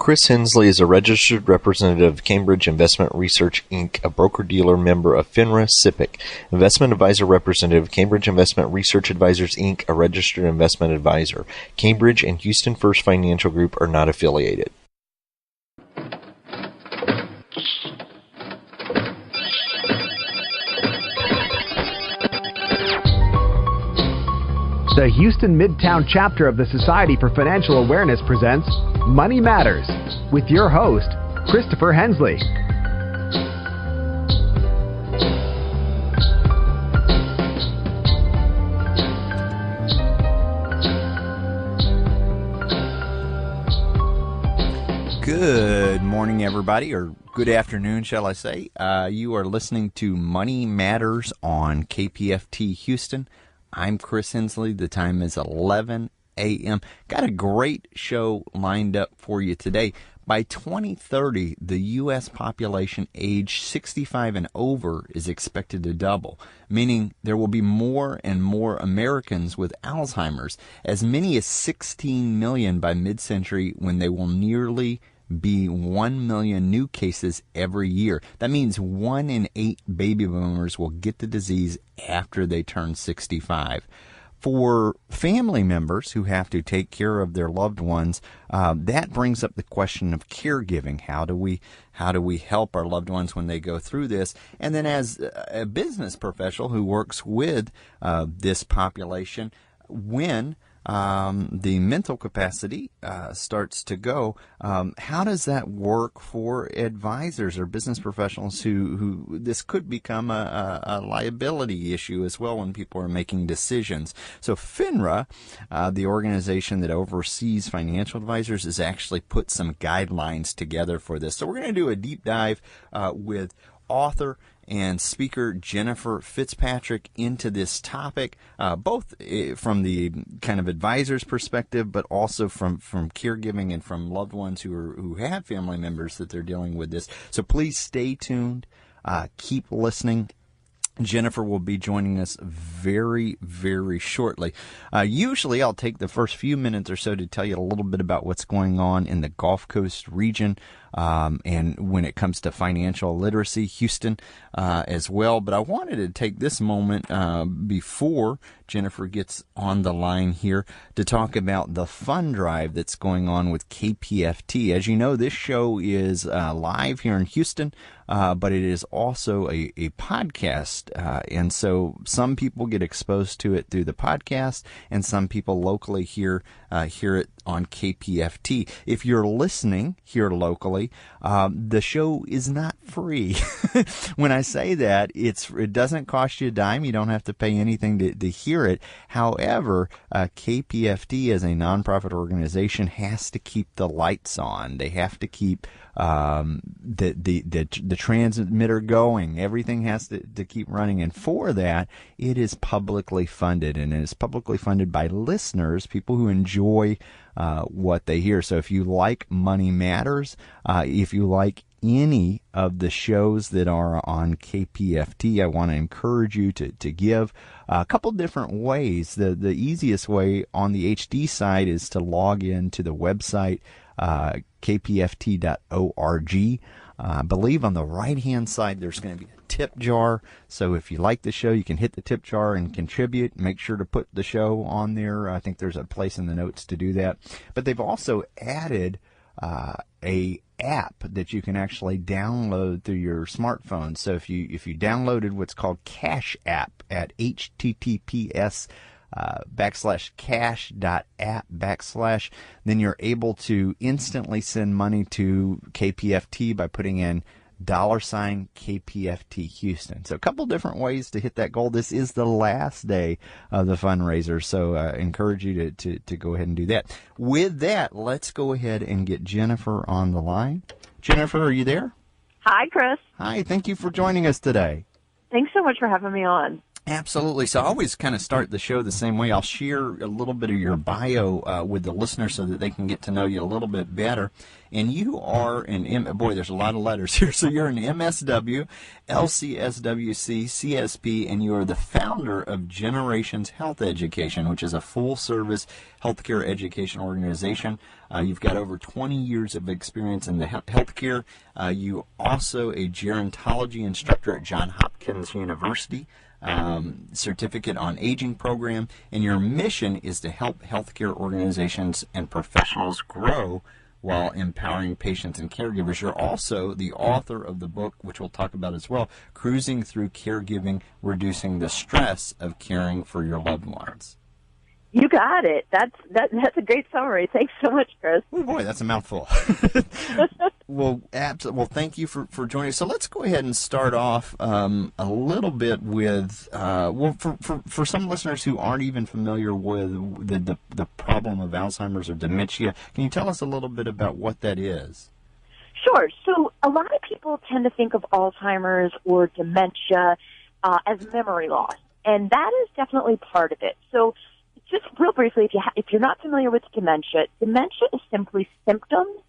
Chris Hensley is a registered representative of Cambridge Investment Research, Inc., a broker-dealer member of FINRA SIPC, investment advisor representative of Cambridge Investment Research Advisors, Inc., a registered investment advisor. Cambridge and Houston First Financial Group are not affiliated. The Houston Midtown chapter of the Society for Financial Awareness presents Money Matters with your host, Christopher Hensley. Good morning, everybody, or good afternoon, shall I say. You are listening to Money Matters on KPFT Houston. I'm Chris Hensley. The time is 11 a.m. Got a great show lined up for you today. By 2030, the U.S. population age 65 and over is expected to double, meaning there will be more and more Americans with Alzheimer's, as many as 16 million by mid-century, when they will nearly be 1 million new cases every year. That means 1 in 8 baby boomers will get the disease after they turn 65. For family members who have to take care of their loved ones, that brings up the question of caregiving. How do we help our loved ones when they go through this? And then, as a business professional who works with this population, when the mental capacity starts to go, how does that work for advisors or business professionals who this could become a liability issue as well when people are making decisions? So FINRA, the organization that oversees financial advisors, has actually put some guidelines together for this. So we're going to do a deep dive with author and speaker Jennifer FitzPatrick into this topic, both from the kind of advisor's perspective, but also from caregiving and from loved ones who have family members that they're dealing with this. So please stay tuned. Keep listening. Jennifer will be joining us very, very shortly. Usually I'll take the first few minutes or so to tell you a little bit about what's going on in the Gulf Coast region, and when it comes to financial literacy, Houston as well. But I wanted to take this moment before Jennifer gets on the line here to talk about the fund drive that's going on with KPFT. As you know, this show is live here in Houston, but it is also a podcast. And so some people get exposed to it through the podcast, and some people locally hear it on KPFT. If you're listening here locally, the show is not free. When I say that, it doesn't cost you a dime. You don't have to pay anything to hear it. However, KPFT as a nonprofit organization has to keep the lights on. They have to keep the transmitter going. Everything has to keep running, and for that, it is publicly funded, and it is publicly funded by listeners, people who enjoy what they hear. So if you like Money Matters, if you like any of the shows that are on KPFT, I want to encourage you to give a couple different ways. The easiest way on the HD side is to log into the website, kpft.org. I believe on the right-hand side there's going to be a tip jar. So if you like the show, you can hit the tip jar and contribute. Make sure to put the show on there. I think there's a place in the notes to do that. But they've also added a app that you can actually download through your smartphone. So if you downloaded what's called Cash App at https://cash.app/, then you're able to instantly send money to KPFT by putting in $KPFT Houston. So a couple different ways to hit that goal. This is the last day of the fundraiser, so I encourage you to go ahead and do that. With that, let's go ahead and get Jennifer on the line. Jennifer, are you there? Hi, Chris. Hi, thank you for joining us today. Thanks so much for having me on. Absolutely. So I always kind of start the show the same way. I'll share a little bit of your bio with the listeners so that they can get to know you a little bit better. And you are boy, there's a lot of letters here. So you're an MSW, LCSW-C, CSP, and you are the founder of Generations Health Education, which is a full-service healthcare education organization. You've got over 20 years of experience in the healthcare. You also a gerontology instructor at Johns Hopkins University. Certificate on Aging program, and your mission is to help healthcare organizations and professionals grow while empowering patients and caregivers. You're also the author of the book, which we'll talk about as well, Cruising Through Caregiving, Reducing the Stress of Caring for Your Loved Ones. You got it. That's a great summary. Thanks so much, Chris. Oh boy, that's a mouthful. Well, well, thank you for joining us. So let's go ahead and start off a little bit with for some listeners who aren't even familiar with the problem of Alzheimer's or dementia. Can you tell us a little bit about what that is? Sure. So a lot of people tend to think of Alzheimer's or dementia as memory loss, and that is definitely part of it. So just real briefly, if you're not familiar with dementia is simply symptoms.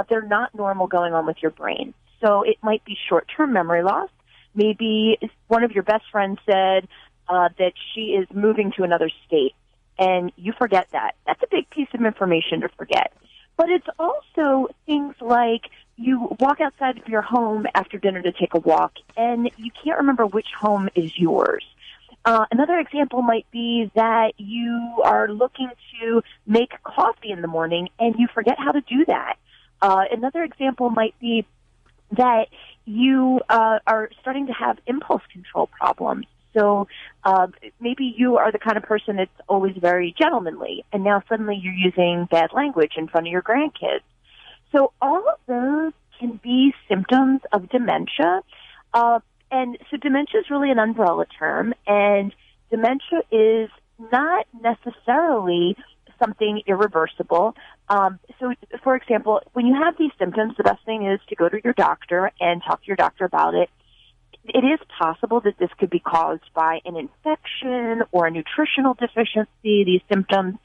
They're not normal going on with your brain. So it might be short-term memory loss. Maybe one of your best friends said that she is moving to another state, and you forget that. That's a big piece of information to forget. But it's also things like you walk outside of your home after dinner to take a walk, and you can't remember which home is yours. Another example might be that you are looking to make coffee in the morning, and you forget how to do that. Another example might be that you are starting to have impulse control problems. So maybe you are the kind of person that's always very gentlemanly, and now suddenly you're using bad language in front of your grandkids. So all of those can be symptoms of dementia. And so dementia is really an umbrella term, and dementia is not necessarily something irreversible. So, for example, when you have these symptoms, the best thing is to go to your doctor and talk to your doctor about it. It is possible that this could be caused by an infection or a nutritional deficiency, these symptoms.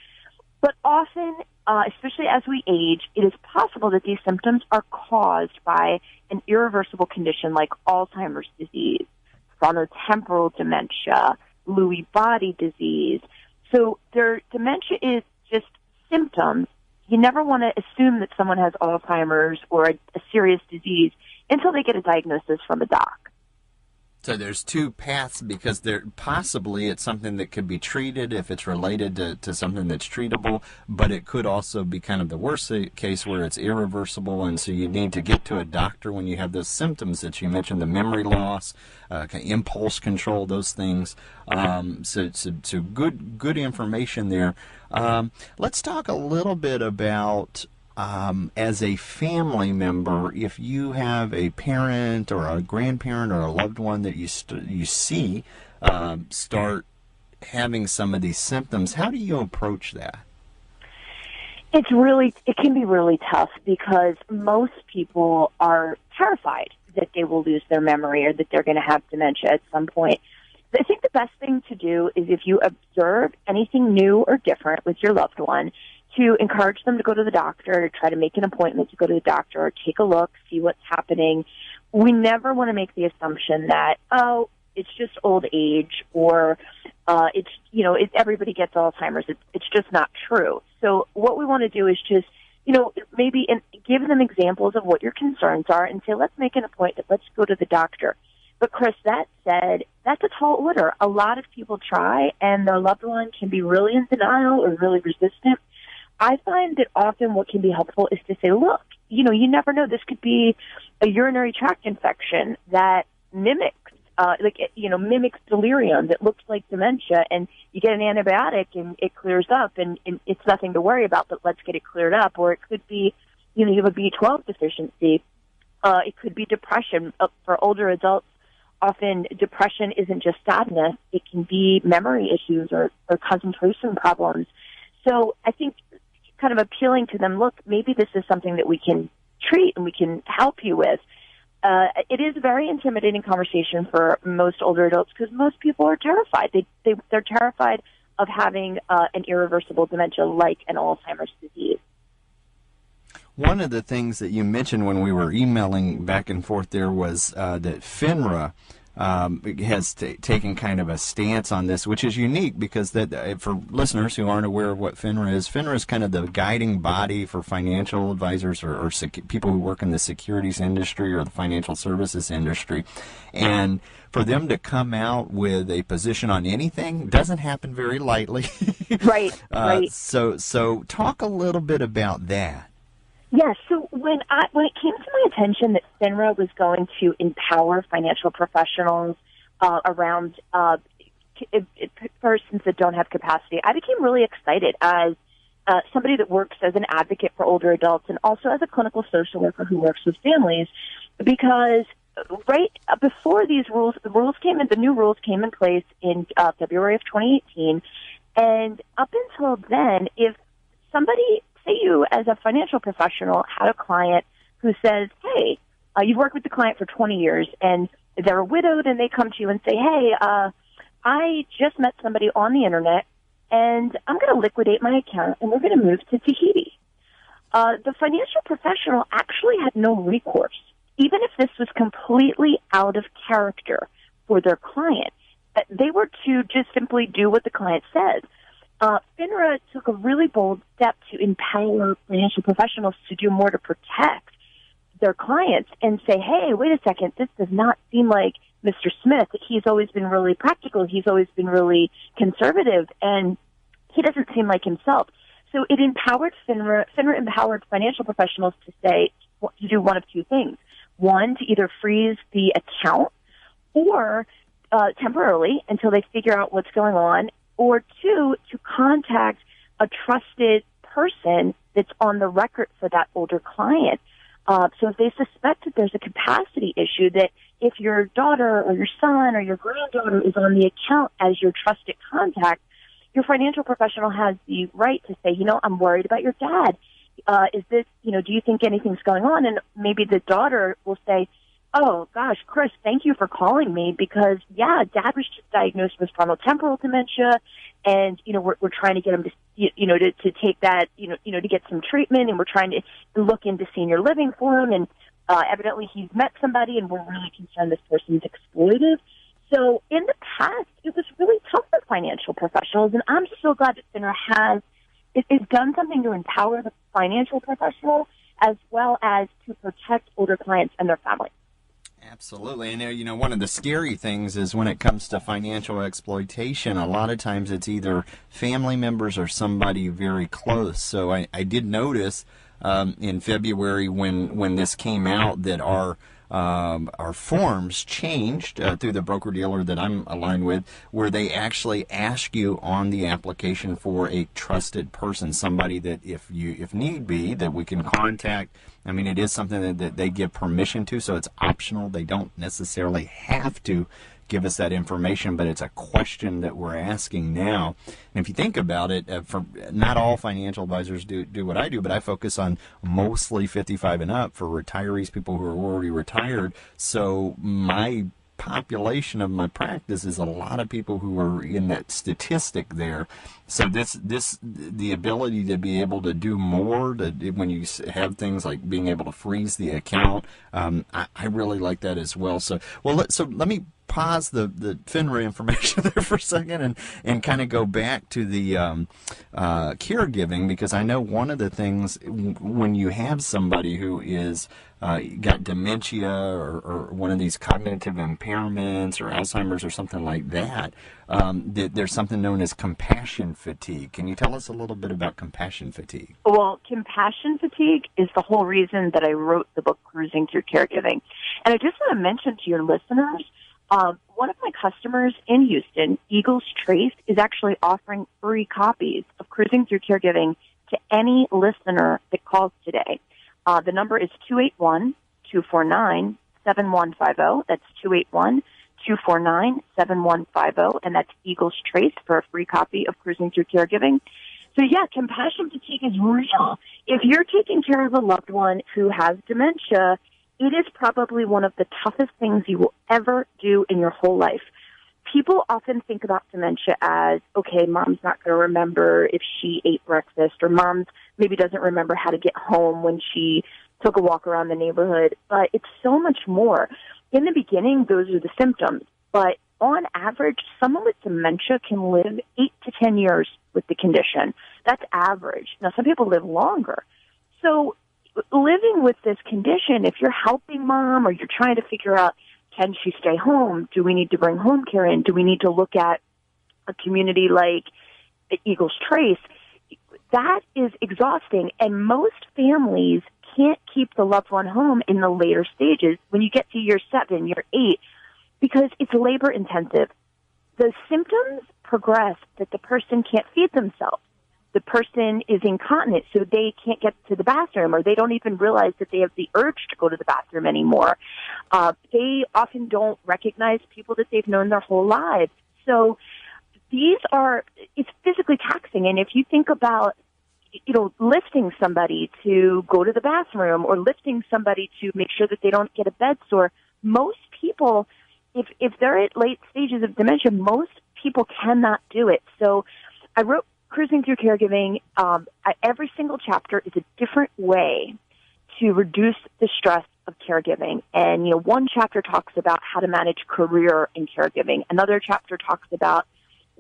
But often, especially as we age, it is possible that these symptoms are caused by an irreversible condition like Alzheimer's disease, frontotemporal dementia, Lewy body disease. So dementia is just symptoms. You never want to assume that someone has Alzheimer's or a serious disease until they get a diagnosis from a doc. So there's two paths, because possibly it's something that could be treated if it's related to something that's treatable, but it could also be kind of the worst case where it's irreversible, and so you need to get to a doctor when you have those symptoms that you mentioned, the memory loss, impulse control, those things. So good information there. Let's talk a little bit about as a family member, if you have a parent or a grandparent or a loved one that you see start having some of these symptoms, how do you approach that? It can be really tough because most people are terrified that they will lose their memory or that they're going to have dementia at some point. I think the best thing to do is, if you observe anything new or different with your loved one, to encourage them to go to the doctor, to try to make an appointment to go to the doctor or take a look, see what's happening. We never want to make the assumption that, it's just old age, or everybody gets Alzheimer's. It's just not true. So what we want to do is just, maybe give them examples of what your concerns are and say, let's make an appointment, let's go to the doctor. But Chris, that said, that's a tall order. A lot of people try, and their loved one can be really in denial or really resistant. I find that often what can be helpful is to say, look, you never know. This could be a urinary tract infection that mimics delirium, that looks like dementia, and you get an antibiotic and it clears up, and it's nothing to worry about, but let's get it cleared up. Or it could be, you have a B12 deficiency. It could be depression. For older adults, often depression isn't just sadness. It can be memory issues or concentration problems. So I think kind of appealing to them, look, maybe this is something that we can treat and we can help you with. it is a very intimidating conversation for most older adults because most people are terrified. They're terrified of having an irreversible dementia like an Alzheimer's disease. One of the things that you mentioned when we were emailing back and forth there was that FINRA has taken kind of a stance on this, which is unique because that for listeners who aren't aware of what FINRA is kind of the guiding body for financial advisors or people who work in the securities industry or the financial services industry. And for them to come out with a position on anything doesn't happen very lightly. Right, right. So talk a little bit about that. Yes. So when it came to my attention that FINRA was going to empower financial professionals around persons that don't have capacity, I became really excited as somebody that works as an advocate for older adults and also as a clinical social worker who works with families, because right before the new rules came in place in February of 2018, and up until then, if somebody, say you as a financial professional had a client who says, hey, you've worked with the client for 20 years and they're widowed and they come to you and say, hey, I just met somebody on the internet and I'm going to liquidate my account and we're going to move to Tahiti. The financial professional actually had no recourse, even if this was completely out of character for their client. They were to just simply do what the client said. FINRA took a really bold step to empower financial professionals to do more to protect their clients and say, hey, wait a second, this does not seem like Mr. Smith. He's always been really practical. He's always been really conservative, and he doesn't seem like himself. So it empowered FINRA empowered financial professionals to do one of two things. One, to either freeze the account or temporarily until they figure out what's going on, or two, to contact a trusted person that's on the record for that older client. So if they suspect that there's a capacity issue, that if your daughter or your son or your granddaughter is on the account as your trusted contact, your financial professional has the right to say, I'm worried about your dad. Is this, do you think anything's going on? And maybe the daughter will say, oh, gosh, Chris, thank you for calling me because, Dad was just diagnosed with frontotemporal dementia, and, we're trying to get him to, to take that, to get some treatment, and we're trying to look into senior living for him, and evidently he's met somebody, and we're really concerned this person's exploitive. So in the past, it was really tough for financial professionals, and I'm so glad that FINRA has done something to empower the financial professional as well as to protect older clients and their families. Absolutely. And, one of the scary things is when it comes to financial exploitation, a lot of times it's either family members or somebody very close. So I did notice in February when this came out that our forms changed through the broker-dealer that I'm aligned with, where they actually ask you on the application for a trusted person, somebody that if need be, that we can contact. I mean, it is something that they give permission to, so it's optional. They don't necessarily have to give us that information, but it's a question that we're asking now. And if you think about it, for not all financial advisors do what I do, but I focus on mostly 55 and up for retirees, people who are already retired. So my population of my practice is a lot of people who are in that statistic there. So the ability to be able to do more, when you have things like being able to freeze the account, I really like that as well. So let me pause the FINRA information there for a second and kind of go back to the caregiving, because I know one of the things when you have somebody who is got dementia or one of these cognitive impairments or Alzheimer's or something like that, there's something known as compassion fatigue. Can you tell us a little bit about compassion fatigue? Well, compassion fatigue is the whole reason that I wrote the book, Cruising Through Caregiving. And I just want to mention to your listeners, one of my customers in Houston, Eagles Trace, is actually offering free copies of Cruising Through Caregiving to any listener that calls today. The number is 281-249-7150. That's 281-249-7150, and that's Eagles Trace for a free copy of Cruising Through Caregiving. So, compassion fatigue is real. If you're taking care of a loved one who has dementia, it is probably one of the toughest things you will ever do in your whole life. People often think about dementia as, okay, mom's not going to remember if she ate breakfast, or mom's maybe doesn't remember how to get home when she took a walk around the neighborhood. But it's so much more. In the beginning, those are the symptoms. But on average, someone with dementia can live 8 to 10 years with the condition. That's average. Now, some people live longer. So living with this condition, if you're helping mom or you're trying to figure out, can she stay home? Do we need to bring home care in? Do we need to look at a community like Eagles Trace? That is exhausting, and most families can't keep the loved one home in the later stages when you get to year 7, year 8, because it's labor intensive. The symptoms progress that the person can't feed themselves. The person is incontinent, so they can't get to the bathroom, or they don't even realize that they have the urge to go to the bathroom anymore. They often don't recognize people that they've known their whole lives. So it's physically taxing. And if you think about, lifting somebody to go to the bathroom, or lifting somebody to make sure that they don't get a bed sore, most people, if they're at late stages of dementia, most people cannot do it. So I wrote Cruising Through Caregiving. Every single chapter is a different way to reduce the stress of caregiving. And, one chapter talks about how to manage career in caregiving. Another chapter talks about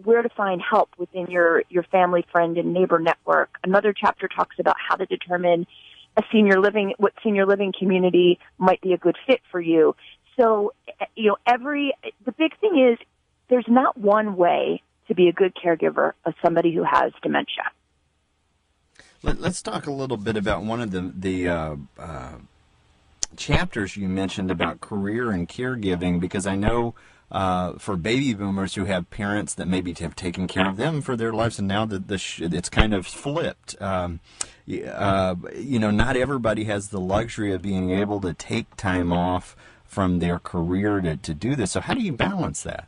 where to find help within your family, friend, and neighbor network. Another chapter talks about how to determine what senior living community might be a good fit for you. So, the big thing is there's not one way to be a good caregiver of somebody who has dementia. Let's talk a little bit about one of the chapters you mentioned about career and caregiving, because I know for baby boomers who have parents that maybe have taken care of them for their lives, and now that it's kind of flipped. Not everybody has the luxury of being able to take time off from their career to do this. So how do you balance that?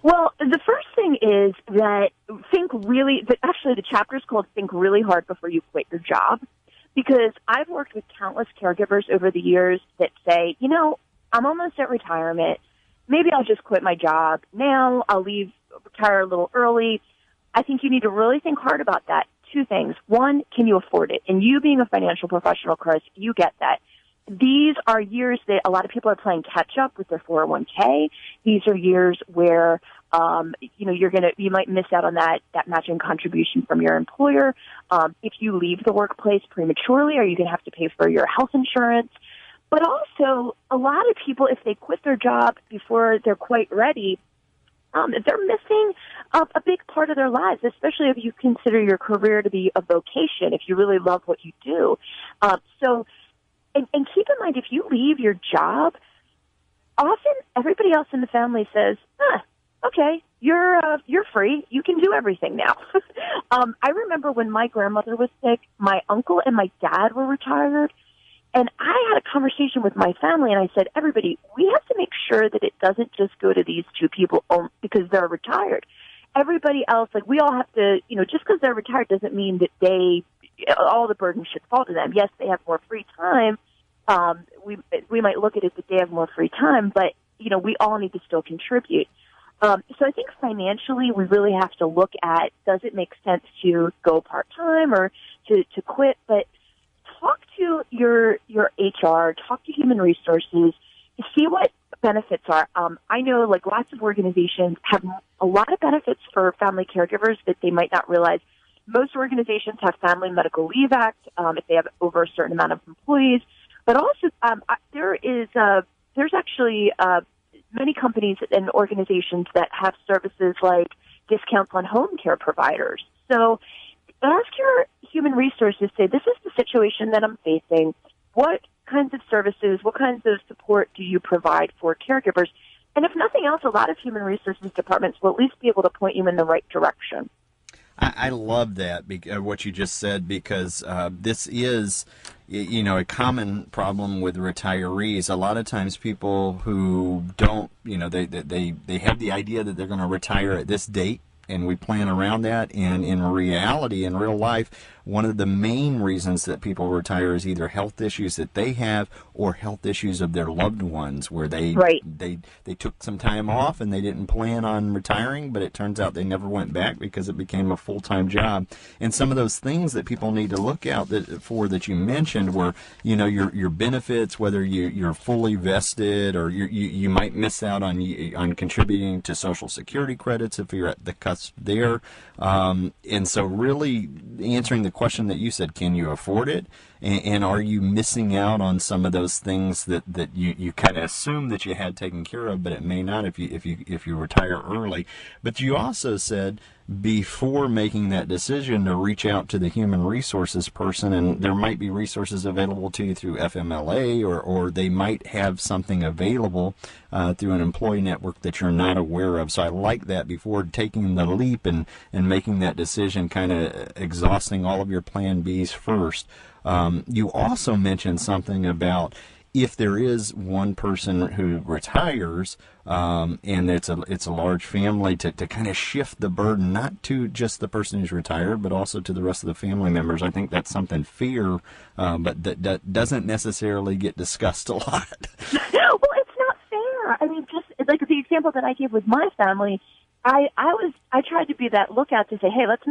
Well, the first thing is that actually the chapter is called Think Really Hard Before You Quit Your Job, because I've worked with countless caregivers over the years that say, I'm almost at retirement. Maybe I'll just quit my job now. I'll retire a little early. I think you need to really think hard about that. 2 things. 1, can you afford it? And you being a financial professional, Chris, you get that. These are years that a lot of people are playing catch up with their 401k. These are years where, you might miss out on that matching contribution from your employer. If you leave the workplace prematurely, are you going to have to pay for your health insurance? But also, a lot of people, if they quit their job before they're quite ready, they're missing a big part of their lives, especially if you consider your career to be a vocation, if you really love what you do. And keep in mind, if you leave your job, often everybody else in the family says, okay, you're free. You can do everything now. I remember when my grandmother was sick, my uncle and my dad were retired, and I had a conversation with my family, and I said, everybody, we have to make sure that it doesn't just go to these 2 people because they're retired. Everybody else, we all have to, just because they're retired doesn't mean that all the burden should fall to them. Yes, they have more free time. We might look at it that they have more free time, but, we all need to still contribute. So I think financially we really have to look at, does it make sense to go part-time or to quit? But talk to your HR, talk to human resources, see what benefits are. I know lots of organizations have a lot of benefits for family caregivers that they might not realize. Most organizations have Family Medical Leave Act if they have over a certain amount of employees. But also there's actually many companies and organizations that have services like discounts on home care providers. So ask your human resources, say, this is the situation that I'm facing. What kinds of services, what kinds of support do you provide for caregivers? And if nothing else, a lot of human resources departments will at least be able to point you in the right direction. I love that, what you just said, because this is, a common problem with retirees. A lot of times people who don't, they have the idea that they're going to retire at this date, we plan around that. And in reality, in real life, one of the main reasons that people retire is either health issues that they have or health issues of their loved ones, where they took some time off and they didn't plan on retiring, but it turns out they never went back because it became a full-time job. And some of those things that people need to look out for that you mentioned were, your benefits, whether you're fully vested or you might miss out on contributing to Social Security credits if you're at the cusp there. And so really answering the question that you said, can you afford it? And are you missing out on some of those things that you kind of assume that you had taken care of, but it may not if you retire early. But you also said before making that decision to reach out to the human resources person, and there might be resources available to you through FMLA, or they might have something available through an employee network that you're not aware of. So I like that before taking the leap and making that decision, kind of exhausting all of your plan Bs first. You also mentioned something about if there is one person who retires, and it's a large family, to kind of shift the burden, not to just the person who's retired, but also to the rest of the family members. I think that's something but that doesn't necessarily get discussed a lot. Well, it's not fair. I mean, just like the example that I gave with my family, I tried to be that lookout to say, hey, let's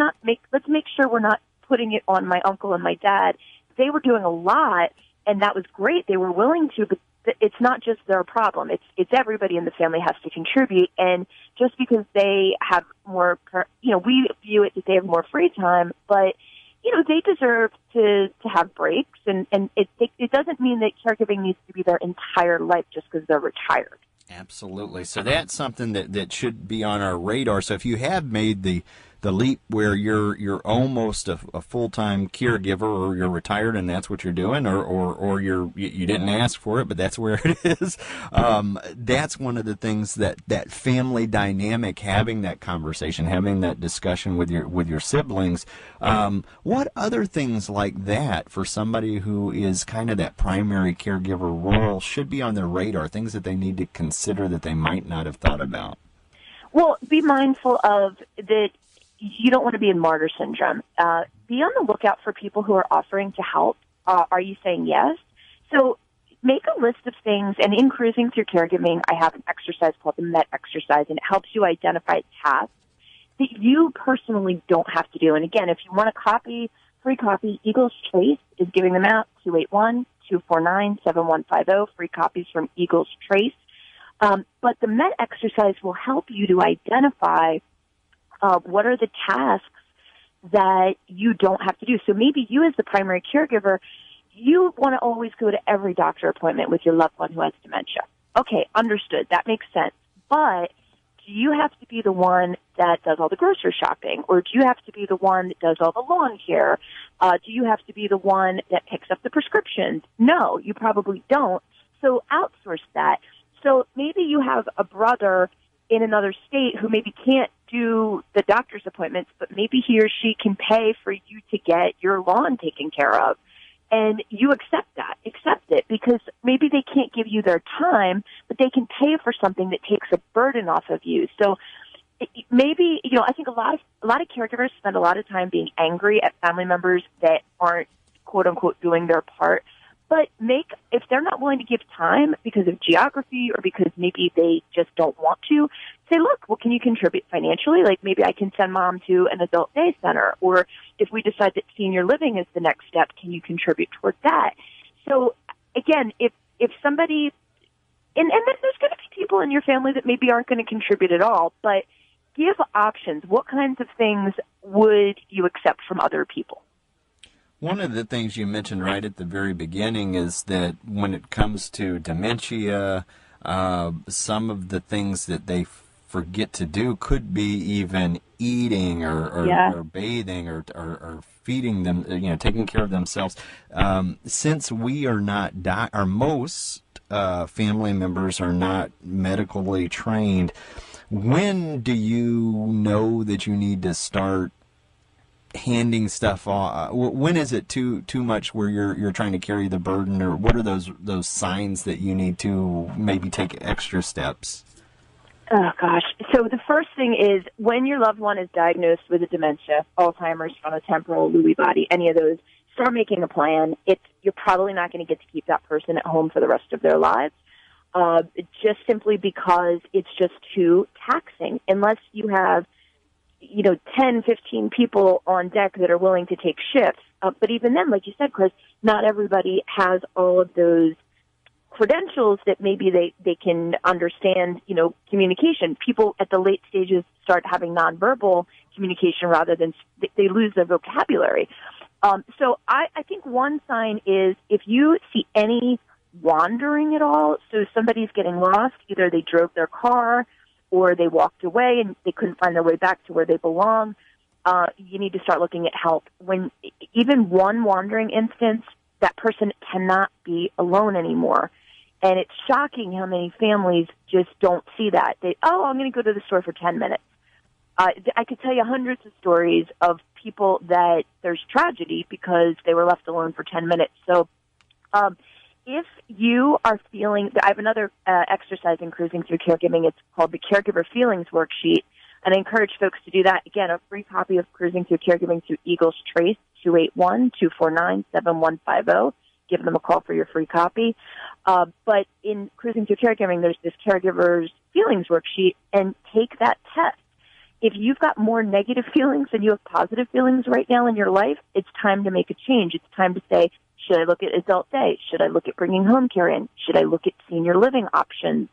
make sure we're not putting it on my uncle and my dad. They were doing a lot, and that was great. They were willing to, but it's not just their problem. It's everybody in the family has to contribute. And just because they have more, we view it that they have more free time, but they deserve to have breaks. And it doesn't mean that caregiving needs to be their entire life just because they're retired. Absolutely. So that's something that should be on our radar. So if you have made the leap where you're almost a full-time caregiver, or you're retired and that's what you're doing, or you didn't ask for it, but that's where it is. That's one of the things that family dynamic, having that conversation, having that discussion with your siblings. What other things like that for somebody who is kind of that primary caregiver role should be on their radar, things that they need to consider that they might not have thought about? Well, be mindful of that. You don't want to be in martyr syndrome. Be on the lookout for people who are offering to help. Are you saying yes? So make a list of things, and in Cruising Through Caregiving, I have an exercise called the MET exercise, and it helps you identify tasks that you personally don't have to do. And again, if you want a free copy, Eagles Trace is giving them out, 281-249-7150, free copies from Eagles Trace. But the MET exercise will help you to identify what are the tasks that you don't have to do. So maybe you as the primary caregiver, you want to always go to every doctor appointment with your loved one who has dementia. Okay, understood. That makes sense. But do you have to be the one that does all the grocery shopping? Or do you have to be the one that does all the lawn care? Do you have to be the one that picks up the prescriptions? No, you probably don't. So outsource that. So maybe you have a brother in another state who maybe can't do the doctor's appointments, but maybe he or she can pay for you to get your lawn taken care of. And you accept it, because maybe they can't give you their time, but they can pay for something that takes a burden off of you. So maybe, I think a lot of caregivers spend a lot of time being angry at family members that aren't, quote unquote, doing their part. But if they're not willing to give time because of geography, or because maybe they just don't want to, say, look, well, can you contribute financially? Like maybe I can send mom to an adult day center. Or if we decide that senior living is the next step, can you contribute towards that? So again, if somebody, and there's going to be people in your family that maybe aren't going to contribute at all, but give options. What kinds of things would you accept from other people? One of the things you mentioned right at the very beginning is that when it comes to dementia, some of the things that they forget to do could be even eating or bathing or feeding them, taking care of themselves. Since we are not, most family members are not medically trained, when do you know that you need to start handing stuff off? When is it too much where you're trying to carry the burden, or what are those signs that you need to maybe take extra steps? Oh, gosh. So the first thing is when your loved one is diagnosed with a dementia, Alzheimer's, frontotemporal, Lewy body, any of those, start making a plan. You're probably not going to get to keep that person at home for the rest of their lives, just simply because it's just too taxing. Unless you have, 10, 15 people on deck that are willing to take shifts. But even then, like you said, Chris, not everybody has all of those credentials that maybe they can understand, communication. People at the late stages start having nonverbal communication rather than they lose their vocabulary. So I think one sign is if you see any wandering at all, so somebody's getting lost, either they drove their car or they walked away and they couldn't find their way back to where they belong, you need to start looking at help. When even one wandering instance, that person cannot be alone anymore. And it's shocking how many families just don't see that. I'm going to go to the store for 10 minutes. I could tell you hundreds of stories of people that there's tragedy because they were left alone for 10 minutes. So if you are feeling, I have another exercise in Cruising Through Caregiving. It's called the Caregiver Feelings Worksheet. And I encourage folks to do that. Again, a free copy of Cruising Through Caregiving through Eagles Trace, 281-249-7150. Give them a call for your free copy. But in Cruising Through Caregiving, there's this Caregiver's Feelings Worksheet, and take that test. If you've got more negative feelings than you have positive feelings right now in your life, it's time to make a change. It's time to say, should I look at adult day? Should I look at bringing home care in? Should I look at senior living options,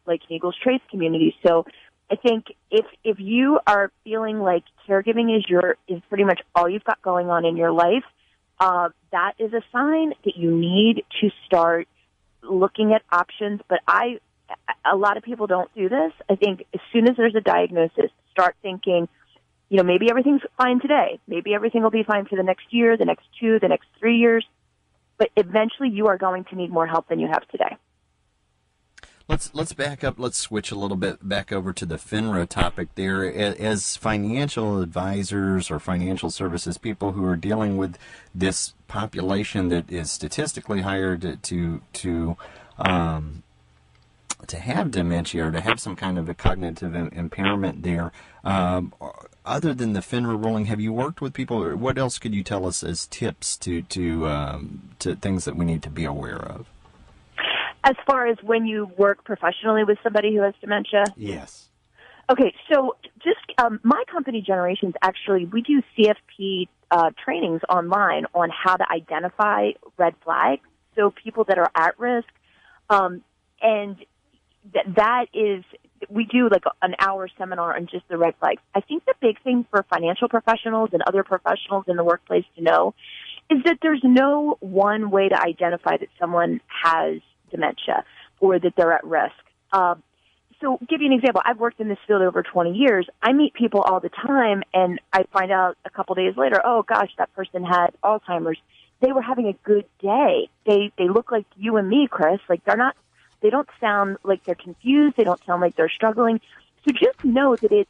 like Eagles Trace communities? So I think if you are feeling like caregiving is pretty much all you've got going on in your life, that is a sign that you need to start looking at options. But a lot of people don't do this. I think as soon as there's a diagnosis, start thinking, maybe everything's fine today. Maybe everything will be fine for the next year, the next 2, the next 3 years. But eventually you are going to need more help than you have today. Let's back up. Let's switch a little bit back over to the FINRA topic there. As financial advisors or financial services people who are dealing with this population that is statistically higher to have dementia or to have some kind of a cognitive impairment there, other than the FINRA ruling, have you worked with people, or what else could you tell us as tips to things that we need to be aware of? As far as when you work professionally with somebody who has dementia? Yes. Okay, so just my company, Generations, actually, we do CFP trainings online on how to identify red flags, so people that are at risk. And that is, we do like an hour seminar on just the red flags. I think the big thing for financial professionals and other professionals in the workplace to know is that there's no one way to identify that someone has dementia or that they're at risk. So give you an example. I've worked in this field over 20 years. I meet people all the time, and I find out a couple days later, oh, gosh, that person had Alzheimer's. They were having a good day. They look like you and me, Chris. Like they don't sound like they're confused. They don't sound like they're struggling. So just know that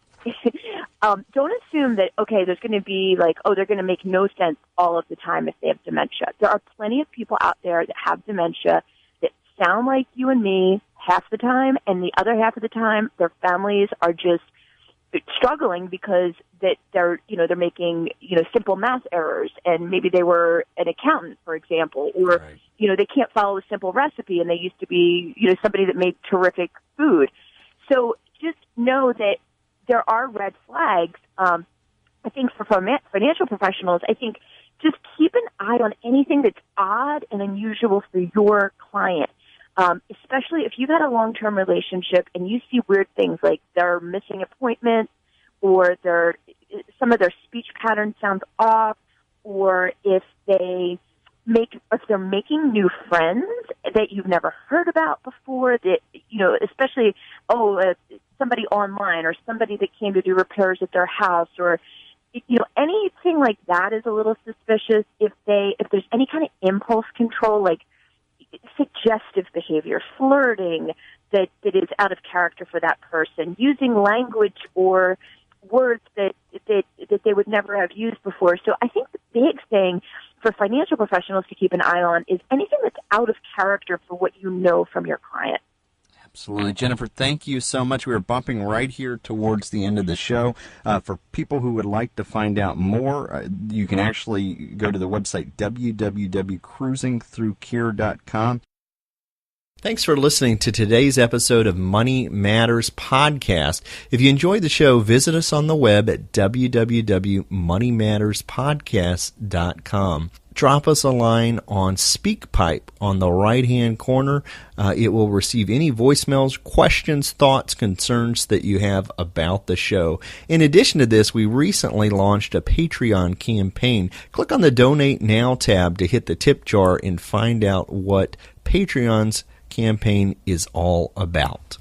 don't assume that, okay, there's going to be like, oh, they're going to make no sense all of the time if they have dementia. There are plenty of people out there that have dementia that sound like you and me half the time, and the other half of the time, their families are just struggling because that they're making, simple math errors, and maybe they were an accountant, for example, or, right. They can't follow a simple recipe, and they used to be, somebody that made terrific food. So just know that there are red flags. I think for financial professionals, I think just keep an eye on anything that's odd and unusual for your client. Especially if you've had a long-term relationship and you see weird things like they're missing appointments, or some of their speech pattern sounds off, or if they're making new friends that you've never heard about before, that, especially, somebody online or somebody that came to do repairs at their house, or, anything like that is a little suspicious. If there's any kind of impulse control, like suggestive behavior, flirting that is out of character for that person, using language or words that they would never have used before. So I think the big thing for financial professionals to keep an eye on is anything that's out of character for what you know from your client. Absolutely. Jennifer, thank you so much. We are bumping right here towards the end of the show. For people who would like to find out more, you can actually go to the website www.cruisingthroughcare.com. Thanks for listening to today's episode of Money Matters Podcast. If you enjoyed the show, visit us on the web at www.moneymatterspodcast.com. Drop us a line on SpeakPipe on the right-hand corner. It will receive any voicemails, questions, thoughts, concerns that you have about the show. In addition to this, we recently launched a Patreon campaign. Click on the Donate Now tab to hit the tip jar and find out what Patreon's campaign is all about.